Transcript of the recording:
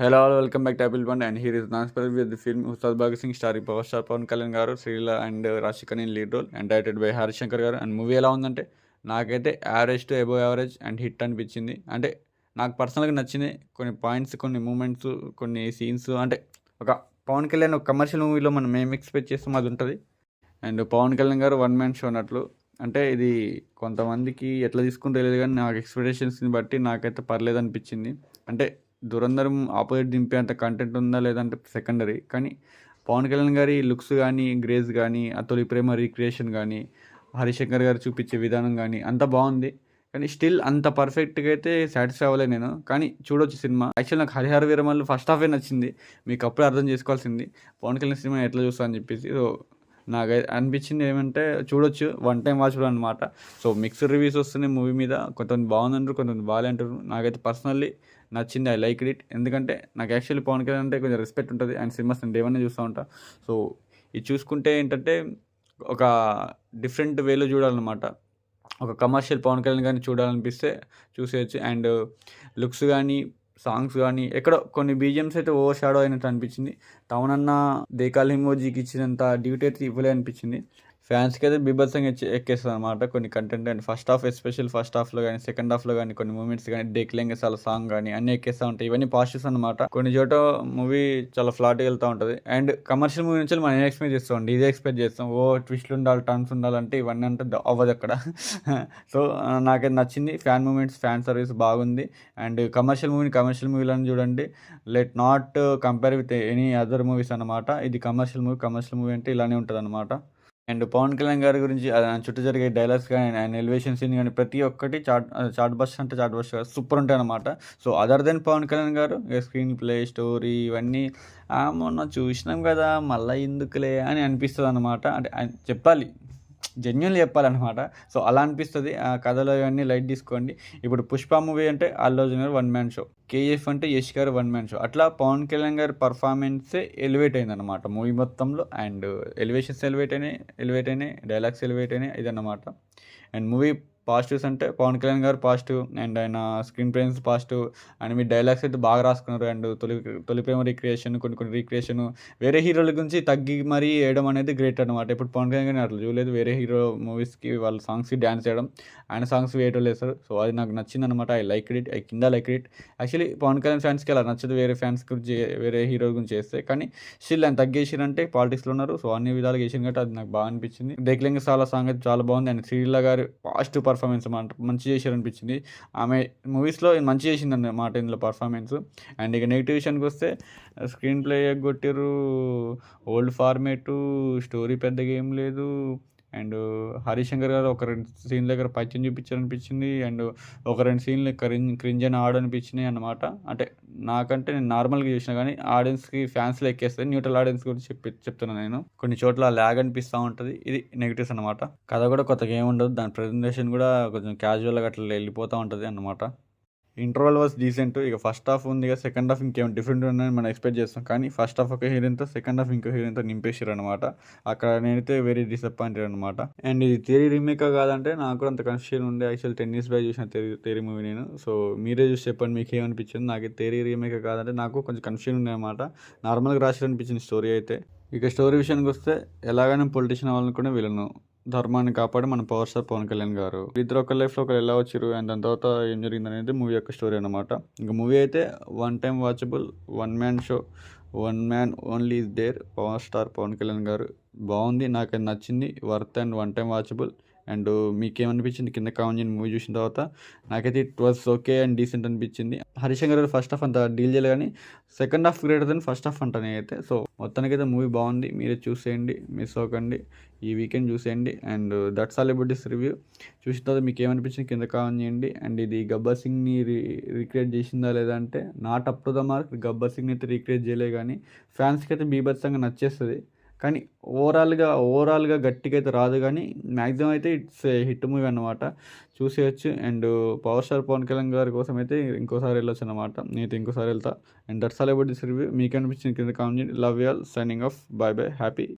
Hello, all, welcome back to Apple One, and here is Nansper with the film Ustad Bhagat Singh starring power star Pawan Kalyan garu, Sreeleela and Raashi Khanna in lead role and directed by Harish Shankar garu. And movie ఎలా ఉందంటే నాకైతే average to above average and hit అనిపించింది. అంటే నాకు పర్సనల్గా నచ్చింది కొన్ని points, కొన్ని మూమెంట్స్, కొన్ని సీన్స్. అంటే ఒక పవన్ కళ్యాణ్ ఒక కమర్షియల్ మూవీలో మనం ఏం ఎక్స్పెక్ట్ చేస్తామో అది ఉంటుంది. అండ్ పవన్ కళ్యాణ్ గారు వన్ మ్యాన్ షో అన్నట్లు. అంటే ఇది కొంతమందికి ఎట్లా తీసుకుంటే తెలియదు, కానీ నాకు ఎక్స్పెక్టేషన్స్ని బట్టి నాకైతే పర్లేదు అనిపించింది. అంటే దురంధరం ఆపోజిట్ దింపేంత కంటెంట్ ఉందా లేదంటే సెకండరీ, కానీ పవన్ కళ్యాణ్ గారి లుక్స్ కానీ, గ్రేజ్ కానీ, ఆ తొలి ప్రేమ రీక్రియేషన్ కానీ, హరిశంకర్ గారు చూపించే విధానం కానీ అంతా బాగుంది. కానీ స్టిల్ అంత పర్ఫెక్ట్గా అయితే సాటిస్ఫై అవ్వలేదు నేను. కానీ చూడొచ్చు సినిమా. యాక్చువల్ నాకు హరిహర వీరమల్లు ఫస్ట్ హాఫే నచ్చింది. మీకు అప్పుడే అర్థం చేసుకోవాల్సింది పవన్ కళ్యాణ్ సినిమా ఎట్లా చూస్తా అని చెప్పేసి. సో నాకు అనిపించింది ఏమంటే చూడొచ్చు, వన్ టైం వాచబుల్ అనమాట. సో మిక్స్డ్ రివ్యూస్ వస్తున్నాయి మూవీ మీద. కొంతమంది బాగుందంటారు, కొంతమంది బాగాలేంటారు. నాకైతే పర్సనల్లీ నచ్చింది, ఐ లైక్ ఇట్. ఎందుకంటే నాకు యాక్చువల్లీ పవన్ కళ్యాణ్ అంటే కొంచెం రెస్పెక్ట్ ఉంటుంది. అండ్ సినిమాస్ నేను ఏమన్నా చూస్తూ ఉంటా. సో ఇది చూసుకుంటే ఏంటంటే ఒక డిఫరెంట్ వేలో చూడాలన్నమాట. ఒక కమర్షియల్ పవన్ కళ్యాణ్ కానీ చూడాలనిపిస్తే చూసేయచ్చు. అండ్ లుక్స్ కానీ, సాంగ్స్ కానీ, ఎక్కడో కొన్ని బీజిఎమ్స్ అయితే ఓవర్ షాడో అయినట్టు అనిపించింది. టౌన్ అన్న దేకాల్ ఇమోజీకి ఇచ్చినంత డ్యూటీ అయితే ఇవ్వలే అనిపించింది. ఫ్యాన్స్కి అయితే బీభత్సంగా ఎక్కేస్తుంది అనమాట కొన్ని content. And first half, especial first హాఫ్లో కానీ, సెకండ్ హాఫ్లో కానీ కొన్ని మూమెంట్స్ కానీ, డేక్లెంగే చాలా సాంగ్ కానీ అన్నీ ఎక్కేస్తూ ఉంటాయి. ఇవన్నీ పాజిటివ్స్ అనమాట. కొన్ని చోట మూవీ చాలా ఫ్లాట్గా వెళ్తూ ఉంటుంది. అండ్ కమర్షియల్ మూవీ నుంచి మనం ఏం ఎక్స్పెక్ట్ చేస్తాం, ఇదే ఎక్స్పెక్ట్ చేస్తాం. ఓ ట్విస్ట్లు ఉండాలి, టర్న్స్ ఉండాలంటే ఇవన్నీ అంటే అవ్వదు అక్కడ. సో నాకైతే నచ్చింది. ఫ్యాన్ మూమెంట్స్, ఫ్యాన్ సర్వీస్ బాగుంది. అండ్ కమర్షియల్ మూవీలను చూడండి. Let not compare with any other movies అనమాట. ఇది కమర్షియల్ మూవీ అంటే ఇలానే ఉంటుంది అనమాట. అండ్ పవన్ కళ్యాణ్ గారి గురించి చుట్టూ జరిగే డైలాగ్స్ కానీ, ఆయన ఎలివేషన్ సీన్ కానీ ప్రతి ఒక్కటి చాట్ బస్ సూపర్ ఉంటాయి అనమాట. So other then Pavan Kalyan గారు స్క్రీన్ ప్లే, స్టోరీ ఇవన్నీ మొన్న చూసినాం కదా మళ్ళీ ఎందుకులే అని అనిపిస్తుంది అనమాట. అంటే చెప్పాలి, జెన్యున్లీ చెప్పాలన్నమాట. సో అలా అనిపిస్తుంది. ఆ కథలో ఇవన్నీ లైట్ తీసుకోండి. ఇప్పుడు పుష్ప మూవీ అంటే అల్లు అర్జున్ గారు వన్ మ్యాన్ షో, కేఎఫ్ అంటే యష్ గారు వన్ మ్యాన్ షో. అట్లా పవన్ కళ్యాణ్ గారి పర్ఫార్మెన్సే ఎలివేట్ అయిందనమాట మూవీ మొత్తంలో. అండ్ ఎలివేషన్స్ ఎలివేట్ అయినాయి, డైలాగ్స్ ఎలివేట్ అయినాయి, ఇదన్నమాట. అండ్ మూవీ పాజిటివ్స్ అంటే పవన్ కళ్యాణ్ గారు పాజిటివ్, అండ్ ఆయన screen presence positive. And me dialogues అయితే బాగా రాసుకున్నారు. అండ్ తొలి ప్రేమ రీక్రియేషన్, కొన్ని రీక్రియేషన్ వేరే హీరోల గురించి తగ్గి మరీ వేయడం అనేది గ్రేట్ అనమాట. ఇప్పుడు పవన్ కళ్యాణ్ గారిని అట్లా చూడలేదు. వేరే హీరో మూవీస్కి వాళ్ళ సాంగ్స్కి డ్యాన్స్ చేయడం, ఆయన సాంగ్స్ వేయటం లేదు సార్. సో అది నాకు నచ్చింది అనమాట. I like it, like it. Actually Pavan Kalyan ఫ్యాన్స్కి అలా నచ్చదు, వేరే ఫ్యాన్స్ గురించి, వేరే హీరో గురించి చేస్తే. కానీ స్టిల్ ఆయన తగ్గేసిరంటే పాలిటిక్స్లో ఉన్నారు. సో అన్ని విధాలుగా వేసిన కాబట్టి అది నాకు బాగా అనిపించింది. దేక్లెంగ చాలా సాంగ్ అయితే చాలా బాగుంది. అండ్ శ్రీలీల గారు పాజిటివ్ పర్ఫార్మెన్స్ అన్నమాట, మంచి చేశారనిపించింది. ఆమె మూవీస్లో మంచి చేసింది అన్నమాట ఇందులో పర్ఫార్మెన్స్. అండ్ ఇక నెగిటివ్ విషయానికి వస్తే స్క్రీన్ ప్లే కొట్టిర్రు, ఓల్డ్ ఫార్మేటు, స్టోరీ పెద్దగా ఏం లేదు. అండ్ హరిశంకర్ గారు ఒక 2 సీన్ల దగ్గర పైత్యం చూపించారనిపించింది. అండ్ ఒక 2 సీన్లు క్రింజ్ అని ఆడనిపించినాయి అన్నమాట. అంటే నాకంటే నేను నార్మల్గా చూసినా, కానీ ఆడియన్స్కి ఫ్యాన్స్లో ఎక్కేస్తుంది. న్యూట్రల్ ఆడియన్స్ గురించి చెప్తున్నాను నేను. కొన్ని చోట్ల ల్యాగ్ అనిపిస్తూ ఉంటుంది. ఇది నెగిటివ్స్ అనమాట. కథ కూడా కొత్తగా ఏమి ఉండదు. దాని ప్రజెంటేషన్ కూడా కొంచెం క్యాజువల్గా అట్లా వెళ్ళిపోతూ ఉంటుంది అన్నమాట. Interval was decent. ఇక ఫస్ట్ హాఫ్ ఉంది, ఇక సెకండ్ హాఫ్ ఇంకేం డిఫరెంట్ ఉందని మనం ఎక్స్పెక్ట్ చేస్తాం. కానీ ఫస్ట్ హాఫ్ ఒక హీరోయిన్తో, సెకండ్ హాఫ్ ఇంకో హీరోయిన్తో నింపేసారు అనమాట. అక్కడ నేనైతే వెరీ డిసప్పాయింటెడ్ అనమాట. అండ్ ఇది థియరీ రీమేకా కాదంటే నాకు కూడా అంత కన్ఫ్యూజన్ ఉండే. యాక్చువల్ 10 years బ్యాక్ చూసిన థియరీ మూవీ నేను. సో మీరే చూసి చెప్పండి మీకు ఏమనిపించింది. నాకు థియరీ రీమేకా కాదంటే నాకు కొంచెం కన్ఫ్యూజన్ ఉండే అనమాట. నార్మల్గా రాసి అనిపించింది స్టోరీ అయితే. ఇక స్టోరీ విషయానికి వస్తే ఎలాగైనా పొలిటీషియన్ అవ్వాలనుకునే వీళ్ళను ధర్మాన్ని కాపాడి మన పవర్ స్టార్ పవన్ కళ్యాణ్ గారు ఇద్దరు ఒక లైఫ్లో ఒకరు ఎలా వచ్చారు, అండ్ దాని తర్వాత ఏం జరిగింది అనేది మూవీ యొక్క స్టోరీ అనమాట. ఇంకా మూవీ అయితే one time watchable, one man show, one man only is there, power star Pawan Kalyan garu. బాగుంది, నాకు అది నచ్చింది, worth and one time watchable. And మీకేమనిపించింది కింద కామెంట్ చేయండి. మూవీ చూసిన తర్వాత నాకైతే it was okay and decent అనిపించింది. హరిశంకర్ గారు ఫస్ట్ హాఫ్ అంత డీల్ చేయాలి, కానీ second half greater than first half అంటాను అయితే. సో మొత్తానికైతే మూవీ బాగుంది, మీరే చూసేయండి, మిస్ అవ్వకండి, ఈ వీకెండ్ చూసేయండి. And that's all about this review. చూసిన తర్వాత మీకు ఏమనిపించింది కింద కామెంట్ చేయండి. అండ్ ఇది గబ్బర్ సింగ్ని రీక్రియేట్ చేసిందా లేదా అంటే not up to the mark. Gabbar సింగ్ని అయితే రీక్రియేట్ చేయలే, కానీ ఫ్యాన్స్కి అయితే బీభత్సంగా నచ్చేస్తుంది. కానీ ఓవరాల్గా గట్టిగా అయితే రాదు, కానీ మ్యాక్సిమం అయితే ఇట్స్ హిట్ మూవీ అనమాట, చూసేయచ్చు. And power star Pawan Kalyan గారి కోసం అయితే ఇంకోసారి వెళ్ళొచ్చు అనమాట. నేనైతే ఇంకోసారి వెళ్తా. And that's all about this review. మీకు అనిపించింది కింద కామెంట్ చేయండి. Love you all, signing off, bye bye, happy.